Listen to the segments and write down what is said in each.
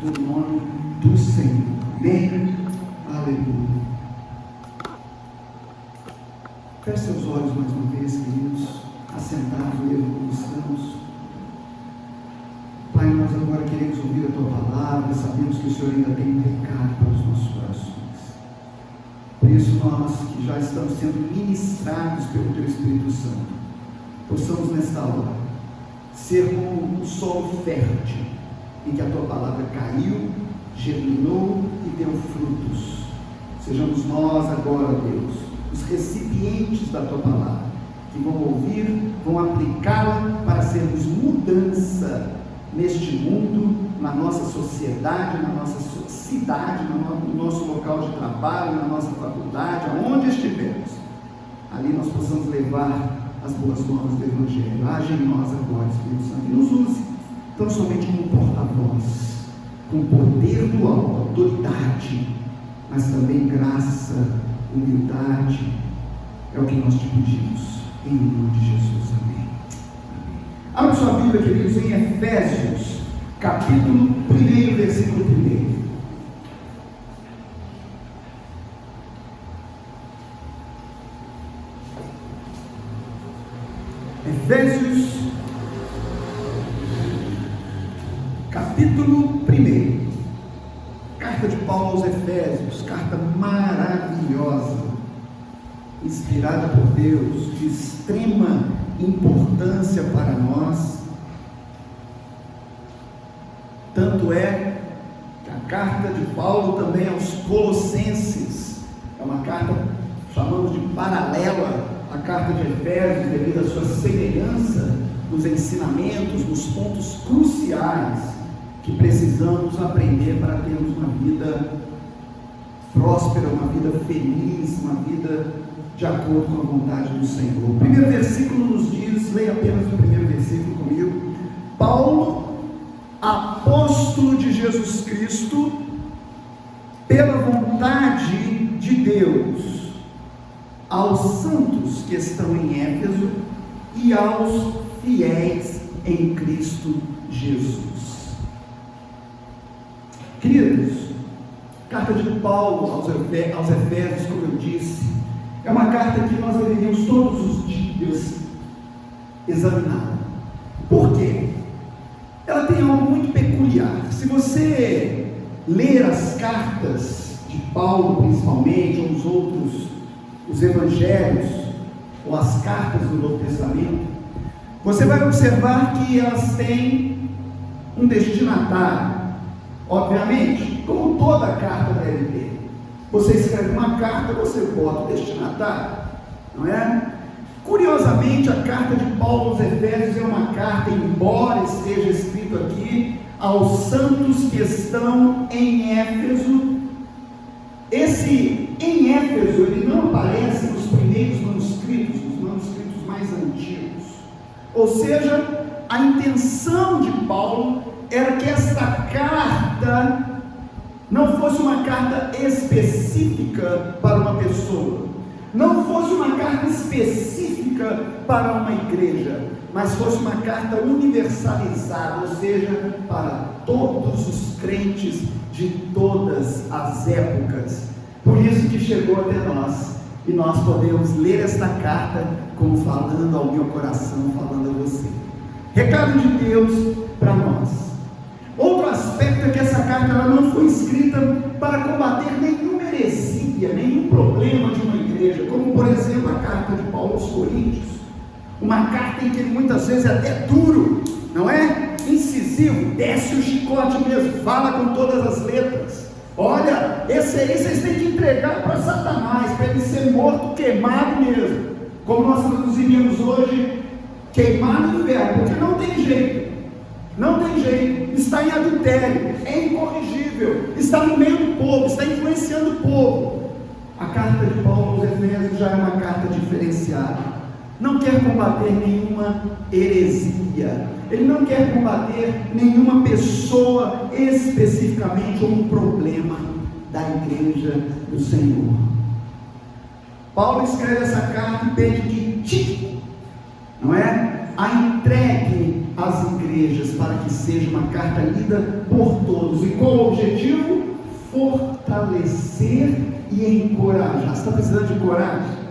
do nome do Senhor. Amém? Aleluia. Feche seus olhos mais uma vez, queridos, assentados mesmo como estamos. Pai, nós agora queremos ouvir a Tua palavra, sabemos que o Senhor ainda tem um recado para os nossos corações. Por isso nós, que já estamos sendo ministrados pelo Teu Espírito Santo, possamos nesta hora ser como um solo fértil, em que a Tua palavra caiu, germinou e deu frutos. Sejamos nós agora, Deus, os recipientes da Tua palavra, que vão ouvir, vão aplicá-la para sermos mudança neste mundo, na nossa sociedade, na nossa cidade, no nosso local de trabalho, na nossa faculdade, aonde estivermos. Ali nós possamos levar as boas novas do Evangelho. Age em nós agora, Espírito Santo, e nos use tão somente como porta-voz, com poder do alto, autoridade, mas também graça, humildade. É o que nós te pedimos, em nome de Jesus. Amém. Abra sua Bíblia, queridos, em Efésios, capítulo 1, versículo 1. Efésios, capítulo 1. Carta de Paulo aos Efésios, carta maravilhosa, inspirada por Deus, de extrema importância para nós. Tanto é que a carta de Paulo também aos Colossenses é uma carta, chamamos de paralela à carta de Efésios, devido à sua semelhança nos ensinamentos, nos pontos cruciais que precisamos aprender para termos uma vida próspera, uma vida feliz, uma vida de acordo com a vontade do Senhor. O primeiro versículo nos diz, leia apenas o primeiro versículo comigo: Paulo, apóstolo de Jesus Cristo, pela vontade de Deus, aos santos que estão em Éfeso e aos fiéis em Cristo Jesus. Queridos, carta de Paulo aos Efésios, como eu disse, é uma carta que nós deveríamos todos os dias examinar. Por quê? Ela tem algo muito peculiar. Se você ler as cartas de Paulo, principalmente, ou os evangelhos, ou as cartas do Novo Testamento, você vai observar que elas têm um destinatário. Obviamente, como toda carta deve ter. Você escreve uma carta, você bota o destinatário, não é? Curiosamente, a carta de Paulo aos Efésios é uma carta, embora esteja escrito aqui, aos santos que estão em Éfeso. Esse em Éfeso, ele não aparece nos primeiros manuscritos, nos manuscritos mais antigos. Ou seja, a intenção de Paulo era que esta carta não fosse uma carta específica para uma pessoa, não fosse uma carta específica para uma igreja, mas fosse uma carta universalizada, ou seja, para todos os crentes de todas as épocas. Por isso que chegou até nós, e nós podemos ler esta carta como falando ao meu coração, falando a você. Recado de Deus para nós. Outro aspecto é que essa carta ela não foi escrita para combater nenhuma heresia, nenhum problema de uma igreja, como por exemplo a carta de Paulo aos Coríntios, uma carta em que ele muitas vezes é até duro, não é? Incisivo, desce o chicote mesmo, fala com todas as letras. Olha, esse aí vocês têm que entregar para Satanás, para ele ser morto, queimado mesmo, como nós traduziríamos hoje, queimado no inferno, porque não tem jeito. Não tem jeito, está em adultério, é incorrigível, está no meio do povo, está influenciando o povo. A carta de Paulo aos Efésios já é uma carta diferenciada. Não quer combater nenhuma heresia, ele não quer combater nenhuma pessoa especificamente ou um problema da igreja do Senhor. Paulo escreve essa carta e pede que Tito, não é? A entregue às igrejas para que seja uma carta lida por todos. E qual fortalecer e encorajar. Você está precisando de coragem?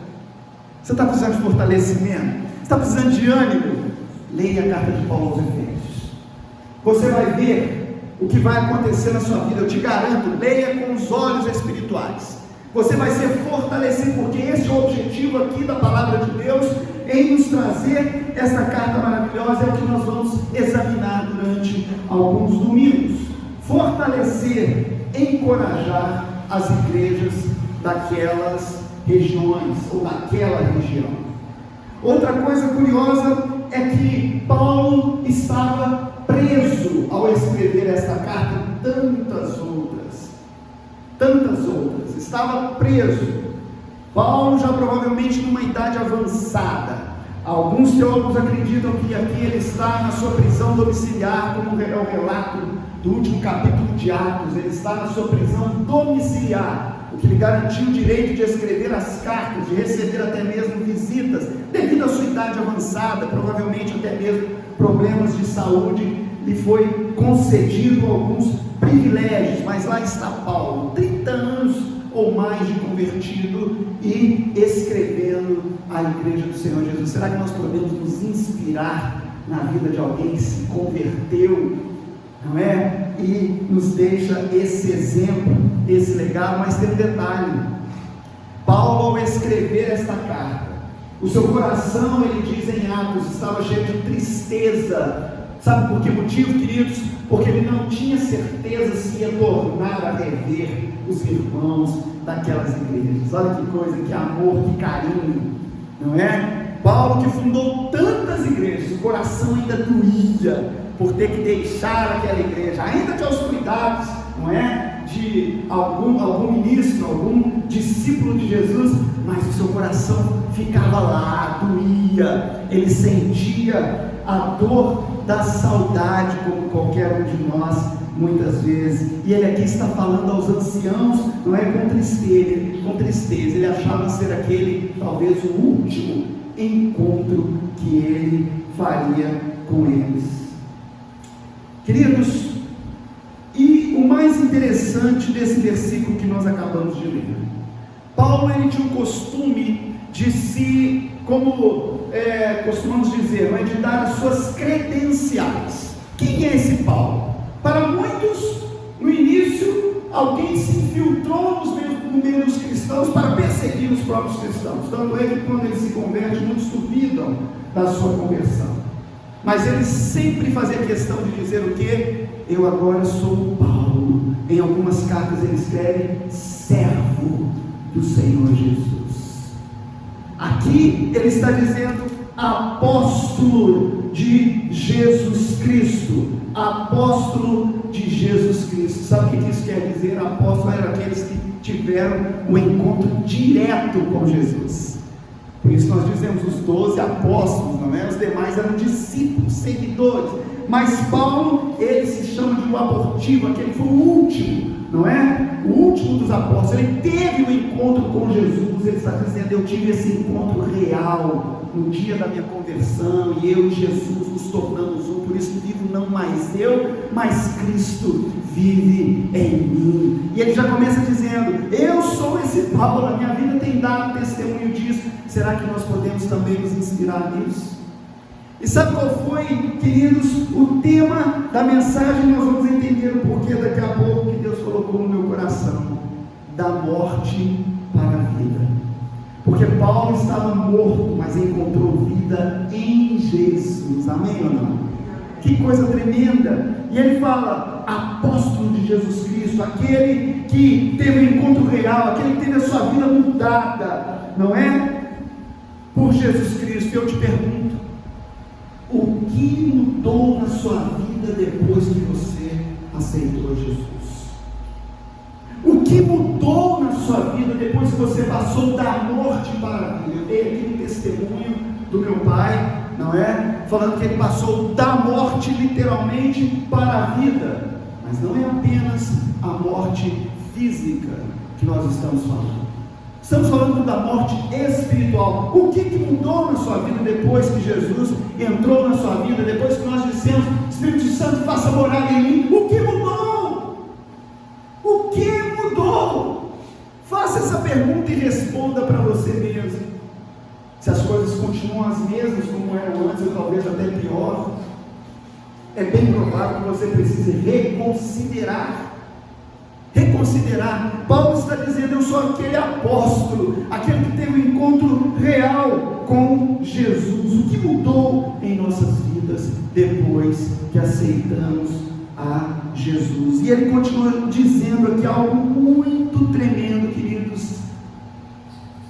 Você está precisando de fortalecimento? Você está precisando de ânimo? Leia a carta de Paulo aos Efésios. Você vai ver o que vai acontecer na sua vida. Eu te garanto, leia com os olhos espirituais. Você vai ser fortalecido, porque esse é o objetivo aqui da palavra de Deus, em nos trazer essa carta maravilhosa. É o que nós vamos examinar durante alguns domingos. Fortalecer, encorajar as igrejas daquelas regiões, ou daquela região. Outra coisa curiosa é que Paulo estava preso ao escrever esta carta, tantas outras, estava preso. Paulo já provavelmente numa idade avançada. Alguns teólogos acreditam que aqui ele está na sua prisão domiciliar, como é o relato do último capítulo de Atos. Ele está na sua prisão domiciliar, o que lhe garantiu o direito de escrever as cartas, de receber até mesmo visitas, devido à sua idade avançada, provavelmente até mesmo problemas de saúde, lhe foi concedido alguns privilégios, mas lá está Paulo, 30 anos ou mais de convertido e escrevendo à igreja do Senhor Jesus. Será que nós podemos nos inspirar na vida de alguém que se converteu, não é? E nos deixa esse exemplo, esse legado. Mas tem um detalhe: Paulo, ao escrever esta carta, o seu coração, ele diz em Atos, estava cheio de tristeza. Sabe por que motivo, queridos? Porque ele não tinha certeza se ia tornar a rever os irmãos daquelas igrejas. Olha que coisa, que amor, que carinho, não é? Paulo, que fundou tantas igrejas, o coração ainda doía por ter que deixar aquela igreja, ainda que aos cuidados, não é? De algum ministro, algum discípulo de Jesus, mas o seu coração ficava lá, doía, ele sentia a dor da saudade, como qualquer um de nós, muitas vezes. E ele aqui está falando aos anciãos, não é com tristeza, ele achava ser aquele, talvez, o último encontro que ele faria com eles. Queridos, e o mais interessante desse versículo que nós acabamos de ler, Paulo, ele tinha o costume de se, como costumamos dizer, não é, de dar as suas credenciais. Quem é esse Paulo? Para muitos, no início, alguém se infiltrou no meio dos cristãos para perseguir os próprios cristãos. Tanto é que quando ele se converte, muitos duvidam da sua conversão. Mas ele sempre fazia questão de dizer o quê? Eu agora sou Paulo. Em algumas cartas ele escreve servo do Senhor Jesus. Aqui ele está dizendo apóstolo de Jesus Cristo. Apóstolo de Jesus Cristo. Sabe o que isso quer dizer? Apóstolo eram aqueles que tiveram um encontro direto com Jesus. Por isso nós dizemos os 12 apóstolos, não é? Os demais eram discípulos, seguidores. Mas Paulo, ele se chama de um abortivo, aquele foi o último, não é? O último dos apóstolos. Ele teve um encontro com Jesus. Ele está dizendo: eu tive esse encontro real no dia da minha conversão, e eu e Jesus nos tornamos um. Por isso vivo não mais eu, mas Cristo vive em mim. E ele já começa dizendo: eu sou esse Paulo, a minha vida tem dado testemunho disso. Será que nós podemos também nos inspirar nisso? E sabe qual foi, queridos, o tema da mensagem? Nós vamos entender o porquê daqui a pouco, que Deus colocou no meu coração: da morte para a vida. Porque Paulo estava morto, mas encontrou vida em Jesus. Amém ou não? Que coisa tremenda! E ele fala: apóstolo de Jesus Cristo, aquele que teve um encontro real, aquele que teve a sua vida mudada, não é? Por Jesus Cristo. Eu te pergunto: o que mudou na sua vida depois que você aceitou Jesus? O que mudou na sua vida depois que você passou da morte para a vida? Eu dei aqui um testemunho do meu pai, não é? Falando que ele passou da morte literalmente para a vida. Mas não é apenas a morte física que nós estamos falando. Estamos falando da morte espiritual. O que mudou na sua vida depois que Jesus entrou na sua vida? Depois que nós dissemos: Espírito Santo, faça morada em mim. O que mudou? O que mudou? essa pergunta e responda para você mesmo. Se as coisas continuam as mesmas como eram antes, ou talvez até pior, é bem provável que você precise reconsiderar. Paulo está dizendo: eu sou aquele apóstolo, aquele que tem um encontro real com Jesus. O que mudou em nossas vidas depois que aceitamos a Jesus? E ele continua dizendo aqui algo muito tremendo, queridos: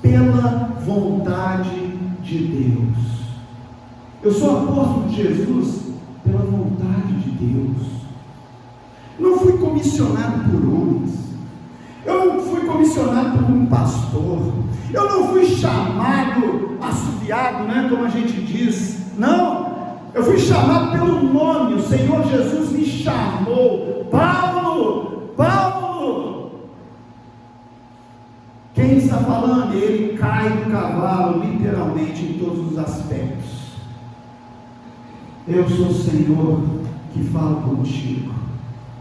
pela vontade de Deus. Eu sou apóstolo de Jesus pela vontade de Deus. Não fui comissionado por homens, eu não fui comissionado por um pastor, eu não fui chamado, assoviado, como a gente diz. Não, eu fui chamado pelo nome. O Senhor Jesus me chamou: Paulo, Paulo. Quem está falando? Ele cai do cavalo, literalmente, em todos os aspectos. Eu sou o Senhor que fala contigo.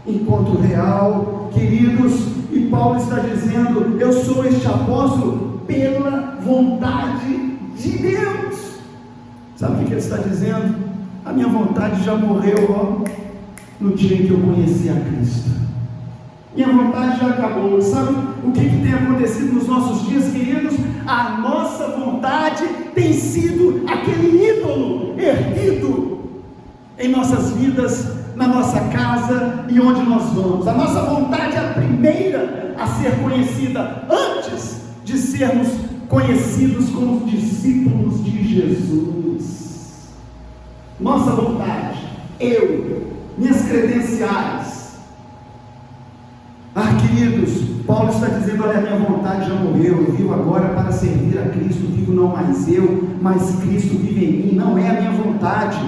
Encontro real, queridos, e Paulo está dizendo: eu sou este apóstolo pela vontade de Deus. Sabe o que ele está dizendo? A minha vontade já morreu no dia em que eu conheci a Cristo. Minha vontade já acabou. Sabe o que tem acontecido nos nossos dias, queridos? A nossa vontade tem sido aquele ídolo erguido em nossas vidas, na nossa casa e onde nós vamos. A nossa vontade é a primeira a ser conhecida, antes de sermos conhecidos como discípulos de Jesus. Nossa vontade, minhas credenciais. Queridos, Paulo está dizendo: olha, a minha vontade já morreu, eu vivo agora para servir a Cristo, vivo não mais eu, mas Cristo vive em mim. Não é a minha vontade.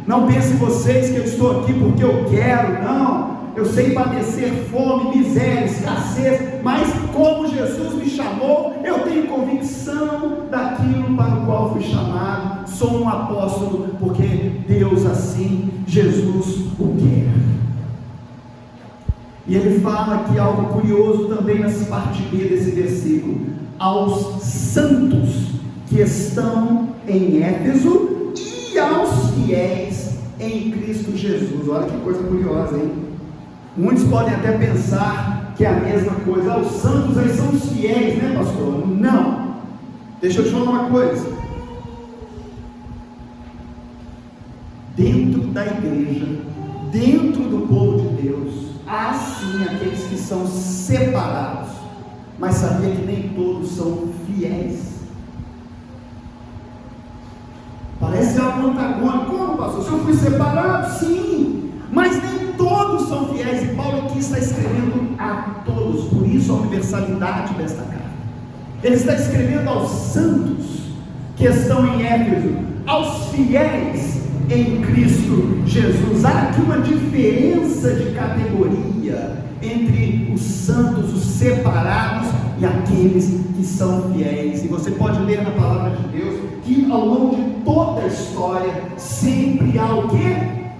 Não pense vocês que eu estou aqui porque eu quero. Não, eu sei padecer fome, miséria, escassez, mas como Jesus me chamou, eu tenho convicção daquilo para o qual fui chamado. Sou um apóstolo porque Deus assim, Jesus o quer. E ele fala aqui algo curioso também nessa parte B desse versículo: aos santos que estão em Éfeso e aos fiéis em Cristo Jesus. Olha que coisa curiosa, hein? Muitos podem até pensar que é a mesma coisa. Os santos aí são os fiéis, né, pastor? Não. Deixa eu te falar uma coisa. Dentro da igreja, dentro do povo de Deus, há sim aqueles que são separados, mas sabia que nem todos são fiéis. Parece algo antagônico. Como, pastor? Se eu fui separado? Sim, mas nem todos são fiéis. E Paulo aqui está escrevendo a todos. Por isso a universalidade desta carta. Ele está escrevendo aos santos que estão em Éfeso, aos fiéis em Cristo Jesus. Há aqui uma diferença de categoria entre os santos, os separados, e aqueles que são fiéis. E você pode ler na palavra de Deus que ao longo de toda a história sempre há o quê?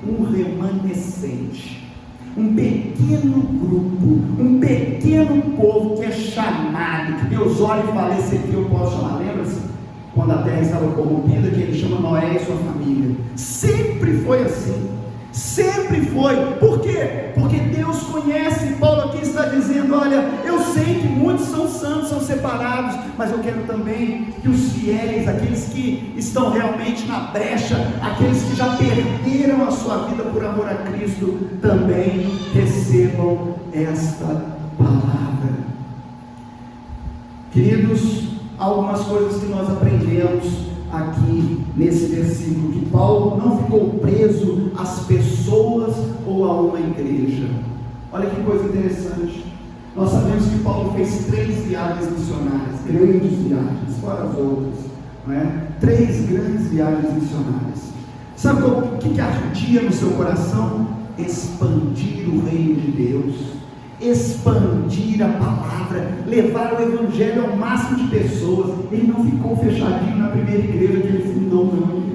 Um remanescente, um pequeno grupo, um pequeno povo que é chamado, que Deus olha e fala: esse aqui eu posso chamar. Lembra-se quando a terra estava corrompida, que ele chama Noé e sua família? Sempre foi assim, sempre foi. Por quê? Porque Deus conhece. Paulo aqui está dizendo: olha, eu sei que muitos são santos, são separados, mas eu quero também que os fiéis, aqueles que estão realmente na brecha, aqueles que já perderam a sua vida por amor a Cristo, também recebam esta palavra. Queridos, algumas coisas que nós aprendemos aqui nesse versículo: que Paulo não ficou preso às pessoas ou a uma igreja. Olha que coisa interessante. Nós sabemos que Paulo fez 3 viagens missionárias, grandes viagens, fora as outras, não é? 3 grandes viagens missionárias. Sabe o que ardia no seu coração? Expandir o reino de Deus, expandir a palavra, levar o evangelho ao máximo de pessoas. Ele não ficou fechadinho na primeira igreja que ele fundou, não.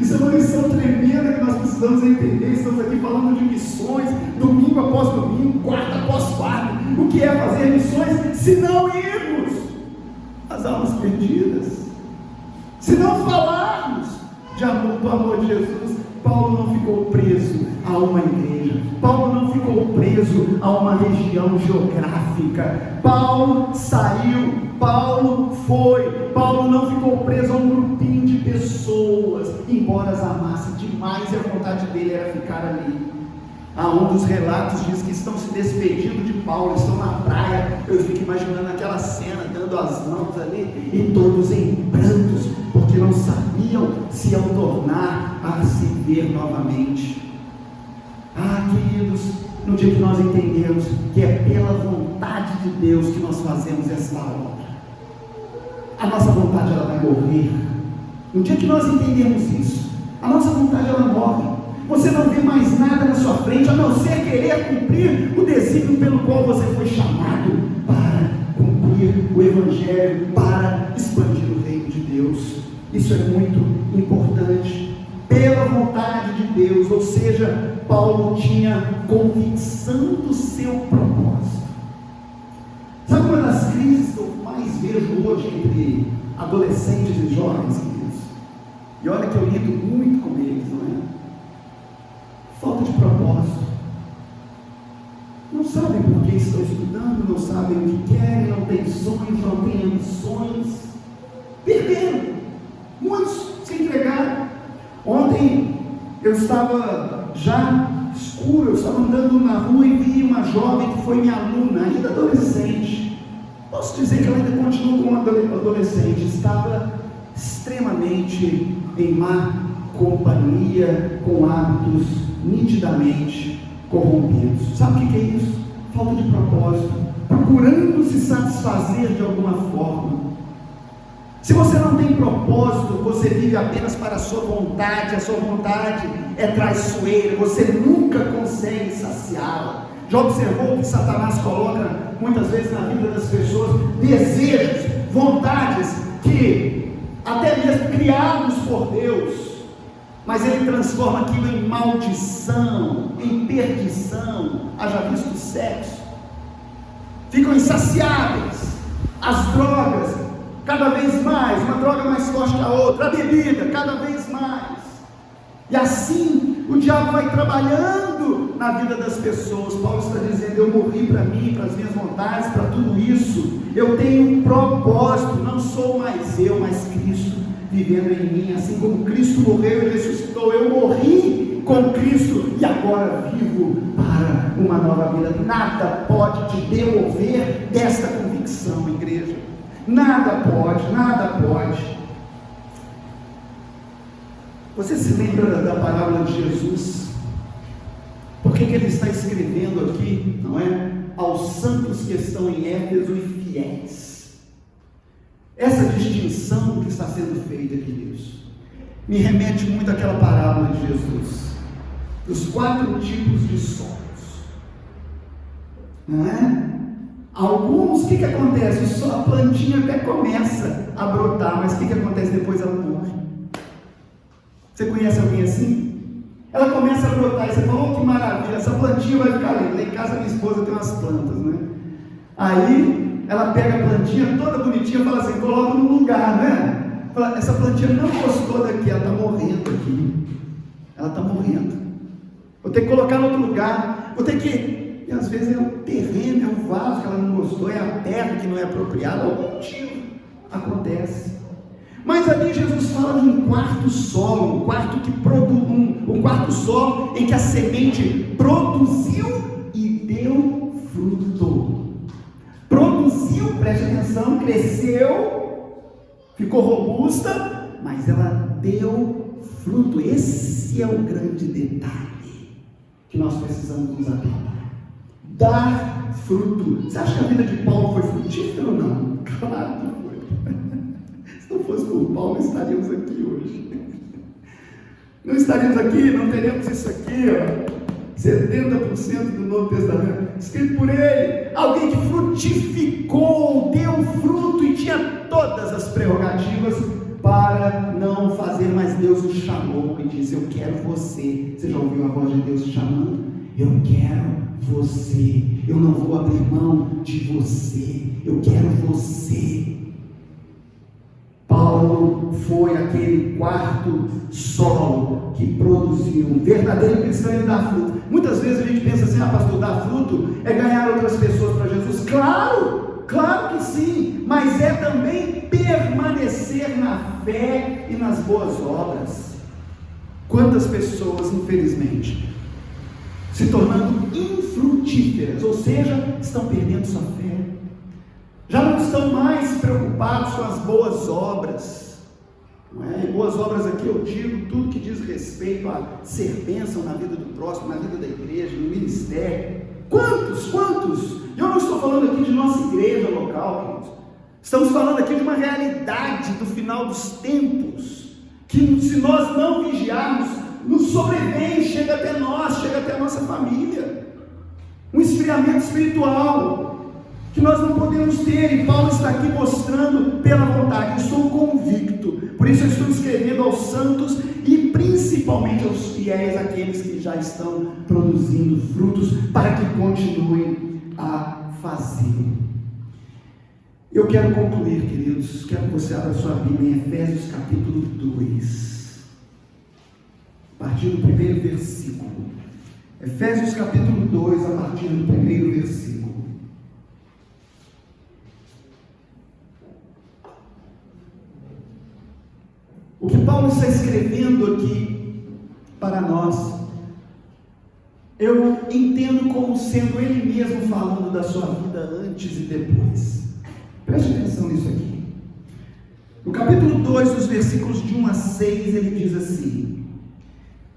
Isso é uma lição tremenda que nós precisamos entender. Estamos aqui falando de missões, domingo após domingo, quarta após quarta. o que é fazer missões, se não irmos às almas perdidas, se não falarmos de amor, do amor de Jesus? Paulo não ficou preso a uma igreja, Paulo não ficou preso a uma região geográfica. Paulo saiu, Paulo foi, Paulo não ficou preso a um grupinho de pessoas, embora as amasse demais e a vontade dele era ficar ali. Um dos relatos diz que estão se despedindo de Paulo, estão na praia. Eu fico imaginando aquela cena, dando as mãos ali, e todos em prantos, porque não sabiam se iam tornar a se ver novamente. Queridos, no dia que nós entendemos que é pela vontade de Deus que nós fazemos esta obra, a nossa vontade ela vai morrer. No dia que nós entendemos isso, a nossa vontade ela morre. Você não vê mais nada na sua frente, a não ser querer cumprir o desígnio pelo qual você foi chamado, para cumprir o Evangelho, para expandir o reino de Deus. Isso é muito importante. Pela vontade de Deus, ou seja, Paulo tinha convicção do seu propósito. Sabe uma das crises que eu mais vejo hoje entre adolescentes e jovens, queridos? E olha que eu lido muito com eles, não é? Falta de propósito. Não sabem por que estão estudando, não sabem o que querem, não têm sonhos, não têm ambições. Perderam. Muitos se entregaram. Ontem eu estava já escuro, eu estava andando na rua e vi uma jovem que foi minha aluna, ainda adolescente. Posso dizer que ela ainda continua como adolescente. Estava extremamente em má companhia, com hábitos nitidamente corrompidos. Sabe o que é isso? Falta de propósito, procurando se satisfazer de alguma forma. Se você não tem propósito, você vive apenas para a sua vontade é traiçoeira, você nunca consegue saciá-la. Já observou que Satanás coloca muitas vezes na vida das pessoas desejos, vontades que até mesmo criados por Deus, mas ele transforma aquilo em maldição, em perdição. Haja visto o sexo, ficam insaciáveis. As drogas, cada vez mais, uma droga mais forte que a outra, a bebida, cada vez mais, e assim o diabo vai trabalhando na vida das pessoas. Paulo está dizendo: eu morri para mim, para as minhas vontades, para tudo isso. Eu tenho um propósito, não sou mais eu, mas Cristo vivendo em mim. Assim como Cristo morreu e ressuscitou, eu morri com Cristo e agora vivo para uma nova vida. Nada pode te demover desta convicção, igreja. Nada pode, nada pode. Você se lembra da parábola de Jesus? Por que ele está escrevendo aqui, não é? Aos santos que estão em Éfeso e fiéis. Essa distinção que está sendo feita, queridos, me remete muito àquela parábola de Jesus, dos 4 tipos de solos, não é? Alguns, o que acontece? Só a plantinha até começa a brotar, mas o que acontece depois? Ela morre. Você conhece alguém assim? Ela começa a brotar e você fala: oh, que maravilha, essa plantinha vai ficar ali. Lá em casa minha esposa tem umas plantas, né? Aí ela pega a plantinha toda bonitinha e fala assim: coloca no lugar, né? Fala: essa plantinha não gostou daqui, ela está morrendo aqui. Ela está morrendo. Vou ter que colocar no outro lugar. Vou ter que... E às vezes é o terreno, é o vaso que ela não gostou, é a terra que não é apropriada, algum motivo acontece. Mas ali Jesus fala de um quarto solo, um quarto solo em que a semente produziu e deu fruto. Produziu, preste atenção, cresceu, ficou robusta, mas ela deu fruto. Esse é o grande detalhe que nós precisamos nos atentar. Dar fruto. Você acha que a vida de Paulo foi frutífera ou não? Claro que foi. Se não fosse por Paulo, não estaríamos aqui hoje. Não estaríamos aqui, não teríamos isso aqui, ó, 70% do Novo Testamento escrito por ele. Alguém que frutificou, deu fruto e tinha todas as prerrogativas para não fazer, mas Deus o chamou e disse: eu quero você. Você já ouviu a voz de Deus te chamando? Eu quero você. Eu não vou abrir mão de você. Eu quero você. Paulo foi aquele quarto solo que produziu um verdadeiro cristão e dá fruto. Muitas vezes a gente pensa assim: pastor, dar fruto é ganhar outras pessoas para Jesus. Claro que sim, mas é também permanecer na fé e nas boas obras. Quantas pessoas, infelizmente, se tornando infrutíferas, ou seja, estão perdendo sua fé, já não estão mais preocupados com as boas obras, não é? E boas obras aqui eu digo tudo que diz respeito a ser bênção na vida do próximo, na vida da igreja, no ministério. Quantos? Eu não estou falando aqui de nossa igreja local, queridos. Estamos falando aqui de uma realidade do final dos tempos, que se nós não vigiarmos, nos sobrevém, chega até nós, chega até a nossa família. Um esfriamento espiritual que nós não podemos ter, e Paulo está aqui mostrando pela vontade. Eu estou convicto, por isso eu estou escrevendo aos santos e principalmente aos fiéis, aqueles que já estão produzindo frutos, para que continuem a fazer. Eu quero concluir, queridos, quero que você abra sua Bíblia em Efésios capítulo 2, a partir do primeiro versículo. Efésios capítulo 2, a partir do primeiro versículo. O que Paulo está escrevendo aqui para nós, eu entendo como sendo ele mesmo falando da sua vida antes e depois. Preste atenção nisso aqui. No capítulo 2, dos versículos de 1 a 6, ele diz assim,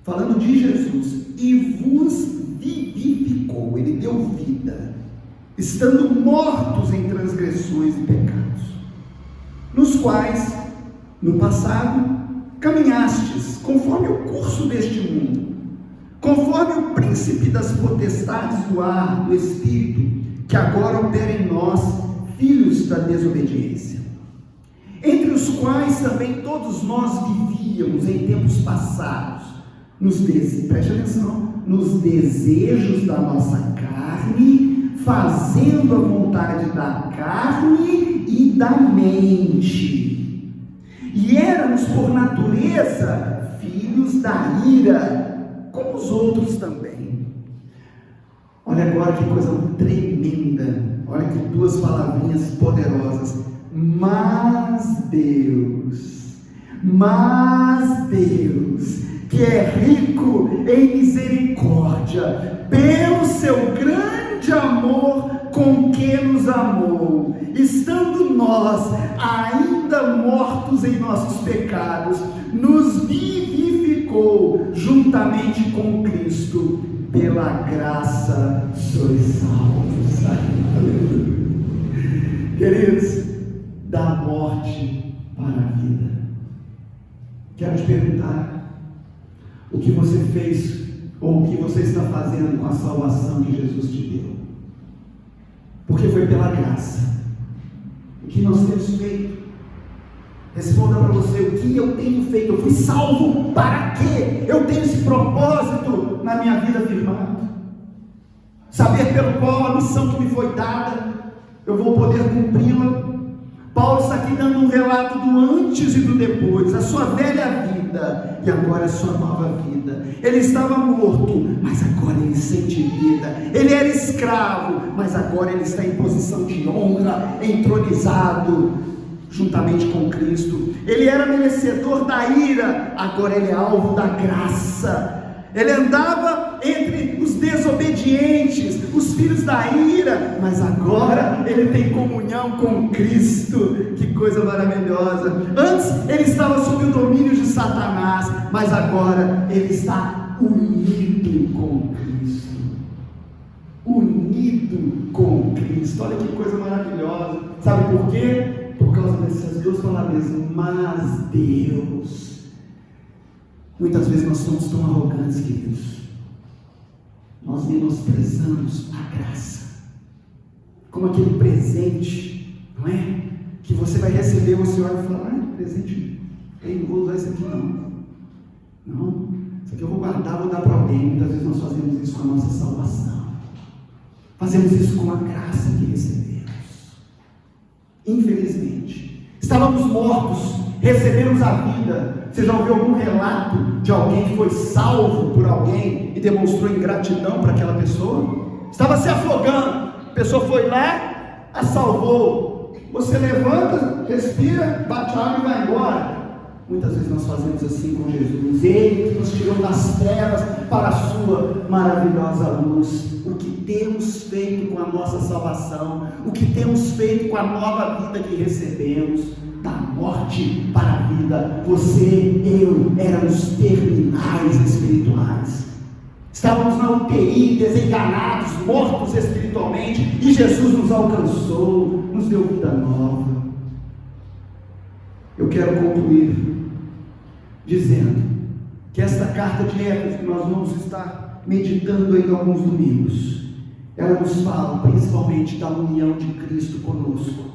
falando de Jesus: e vos vivificou, ele deu vida, estando mortos em transgressões e pecados, nos quais, no passado, caminhastes, conforme o curso deste mundo, conforme o príncipe das potestades do ar, do Espírito, que agora opera em nós, filhos da desobediência, entre os quais também todos nós vivíamos em tempos passados, preste atenção, nos desejos da nossa carne, fazendo a vontade da carne e da mente, e éramos por natureza filhos da ira, como os outros também. Olha agora que coisa tremenda, olha que duas palavrinhas poderosas: mas Deus, que é rico em misericórdia, pelo seu grande amor com que nos amou, estando nós ainda mortos em nossos pecados, nos vivificou juntamente com Cristo, pela graça sois salvos. Aleluia. Queridos, da morte para a vida. Quero te perguntar: o que você fez, ou o que você está fazendo com a salvação que Jesus te deu? Porque foi pela graça. O que nós temos feito? Responda para você: o que eu tenho feito? Eu fui salvo para quê? Eu tenho esse propósito na minha vida firmado, saber pelo qual a missão que me foi dada, eu vou poder cumpri-la. Paulo está aqui dando um relato do antes e do depois, a sua velha vida e agora a sua nova vida. Ele estava morto, mas agora ele sente vida. Ele era escravo, mas agora ele está em posição de honra, entronizado juntamente com Cristo. Ele era merecedor da ira, agora ele é alvo da graça. Ele andava entre os desobedientes, os filhos da ira, mas agora ele tem comunhão com Cristo. Que coisa maravilhosa! Antes ele estava sob o domínio de Satanás, mas agora ele está unido com Cristo. Unido com Cristo. Olha que coisa maravilhosa. Sabe por quê? Por causa dessas duas palavras: mas Deus. Muitas vezes nós somos tão arrogantes, queridos. Nós menosprezamos a graça como aquele presente, não é? Que você vai receber, você olha e fala: presente, eu não vou usar isso aqui não, isso aqui eu vou guardar, vou dar para alguém. Muitas vezes nós fazemos isso com a nossa salvação. Fazemos isso com a graça que recebemos. Infelizmente, estávamos mortos, recebemos a vida. Você já ouviu algum relato de alguém que foi salvo por alguém e demonstrou ingratidão para aquela pessoa? Estava se afogando, a pessoa foi lá, a salvou. Você levanta, respira, bate a água e vai embora. Muitas vezes nós fazemos assim com Jesus. Ele que nos tirou das trevas para a sua maravilhosa luz. O que temos feito com a nossa salvação, o que temos feito com a nova vida que recebemos, da morte para a vida. Você, eu, éramos terminais espirituais. Estávamos na UTI, desenganados, mortos espiritualmente, e Jesus nos alcançou, nos deu vida nova. Eu quero concluir dizendo que esta carta de Éfeso, que nós vamos estar meditando ainda alguns domingos, ela nos fala principalmente da união de Cristo conosco,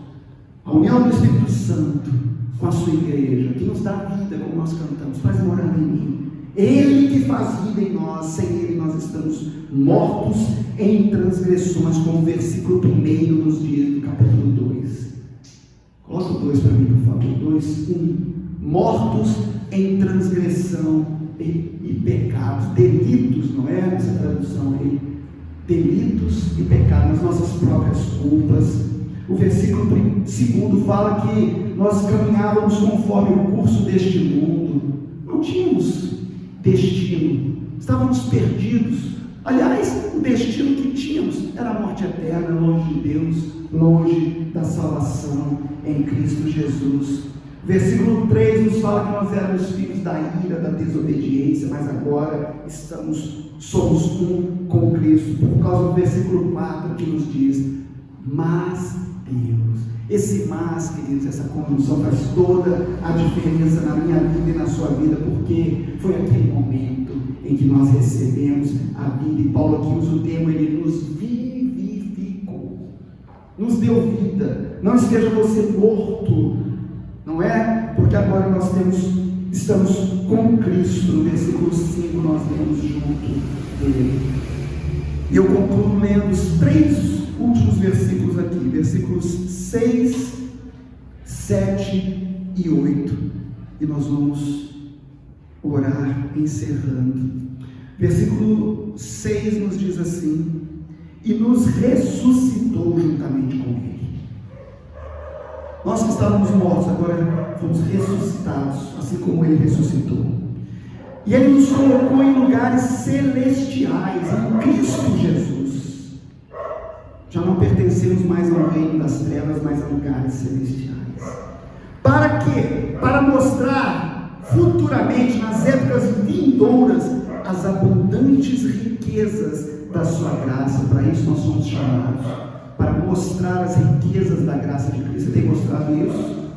a união do Espírito Santo com a sua igreja, que nos dá vida, como nós cantamos, faz morar em mim. Ele que faz vida em nós, sem Ele nós estamos mortos em transgressões, como o versículo 1 nos diz, do capítulo 2. Coloca o 2 para mim, por favor. 2, 1. Mortos em transgressão e pecados, delitos, não é essa tradução aí? Delitos e pecados, nas nossas próprias culpas. O versículo 2 fala que nós caminhávamos conforme o curso deste mundo, não tínhamos destino, estávamos perdidos. Aliás, o destino que tínhamos era a morte eterna, longe de Deus, longe da salvação em Cristo Jesus. Versículo 3 nos fala que nós éramos filhos da ira, da desobediência, mas agora somos um com Cristo, por causa do versículo 4 que nos diz: mas Deus. Esse mas, queridos, essa conjunção faz toda a diferença na minha vida e na sua vida, porque foi aquele momento em que nós recebemos a vida, e Paulo aqui usa o termo, ele nos vivificou, nos deu vida. Não esteja você morto, não é? Porque agora nós estamos com Cristo. No versículo 5 nós lemos junto dele. E eu concluo lendo os 3 últimos versículos aqui, versículos 6, 7 e 8, e nós vamos orar encerrando. Versículo 6 nos diz assim: e nos ressuscitou juntamente com Ele. Nós que estávamos mortos, agora fomos ressuscitados, assim como Ele ressuscitou. E Ele nos colocou em lugares celestiais, em Cristo Jesus. Já não pertencemos mais ao reino das trevas, mas a lugares celestiais. Para quê? Para mostrar futuramente, nas épocas vindouras, as abundantes riquezas da sua graça. Para isso nós somos chamados, para mostrar as riquezas da graça de Cristo. Você tem mostrado isso?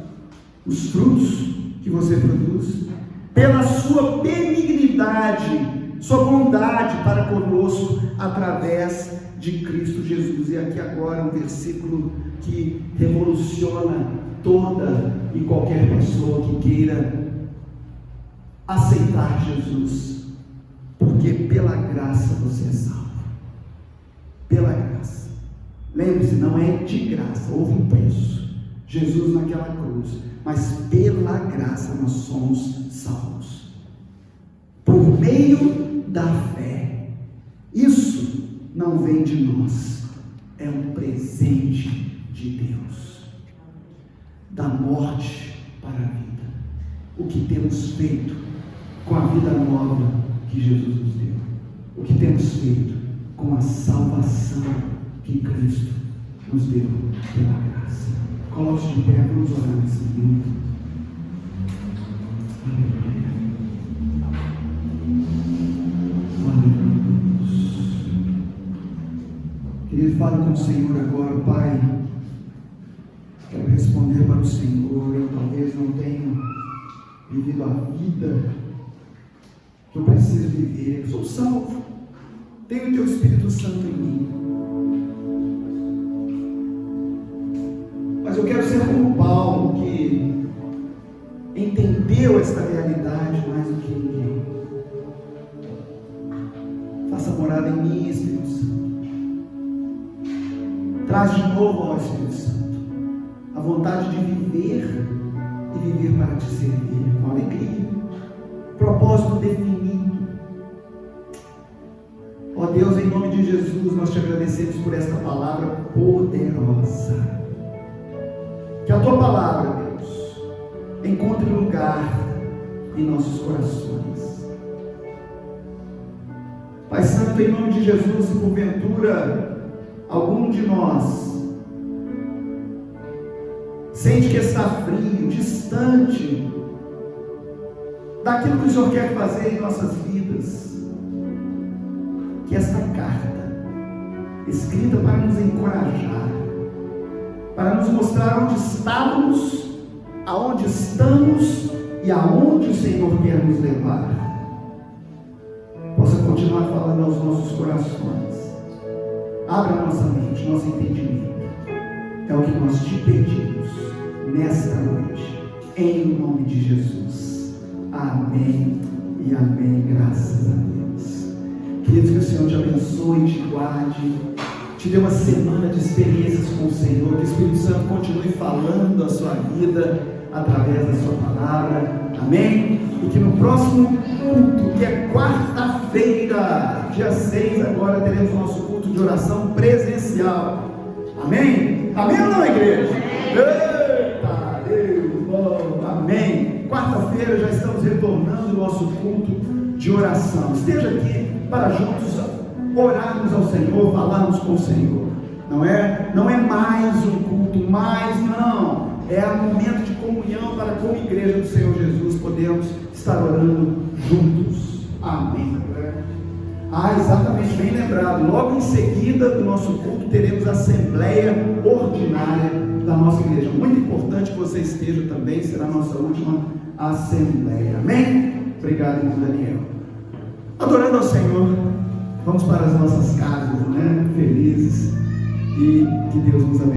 Os frutos que você produz, pela sua benignidade, sua bondade para conosco, através de Cristo Jesus. E aqui agora um versículo que revoluciona toda e qualquer pessoa que queira aceitar Jesus, porque pela graça você é salvo, pela graça. Lembre-se, não é de graça, houve um preço, Jesus naquela cruz, mas pela graça nós somos salvos, por meio da fé. Isso não vem de nós, é um presente de Deus. Da morte para a vida, o que temos feito com a vida nova que Jesus nos deu, o que temos feito com a salvação que Cristo nos deu pela graça. Coloque-se de pé, vamos orar nesse momento. Querido, fale com o Senhor agora, Pai. Quero responder para o Senhor. Eu talvez não tenha vivido a vida que eu preciso viver. Eu sou salvo, tenho o Teu Espírito Santo em mim, mas eu quero ser como Paulo, que entendeu esta realidade mais do que ninguém. Faça morada em mim, Espírito Santo. Traz de novo, ó Espírito Santo, a vontade de viver e viver para te servir com alegria, propósito definido. Ó Deus, em nome de Jesus, nós te agradecemos por esta palavra poderosa. Que a tua palavra, Deus, encontre lugar em nossos corações. Pai Santo, em nome de Jesus, se porventura algum de nós sente que está frio, distante daquilo que o Senhor quer fazer em nossas vidas, que esta carta, escrita para nos encorajar, para nos mostrar onde estávamos, aonde estamos e aonde o Senhor quer nos levar, possa continuar falando aos nossos corações. Abra nossa mente, nosso entendimento. É o que nós te pedimos nesta noite, em nome de Jesus. Amém e amém. Graças a Deus. Queridos, que o Senhor te abençoe e te guarde, te dê uma semana de experiências com o Senhor, que o Espírito Santo continue falando a sua vida através da sua palavra. Amém? E que no próximo culto, que é quarta-feira, dia 6, agora teremos o nosso culto de oração presencial. Amém? Amém ou não, igreja? Eita, Deus, bom, amém. Quarta-feira já estamos retornando ao nosso culto de oração. Esteja aqui para juntos orarmos ao Senhor, falarmos com o Senhor. Não é mais um culto, mais não. É um momento de comunhão para com a igreja do Senhor Jesus, podemos estar orando juntos. Amém. Exatamente, bem lembrado. Logo em seguida do nosso culto teremos a assembleia ordinária da nossa igreja. Muito importante que você esteja também, será a nossa última assembleia. Amém? Obrigado, irmão Daniel. Adorando ao Senhor, vamos para as nossas casas, né? Felizes, e que Deus nos abençoe.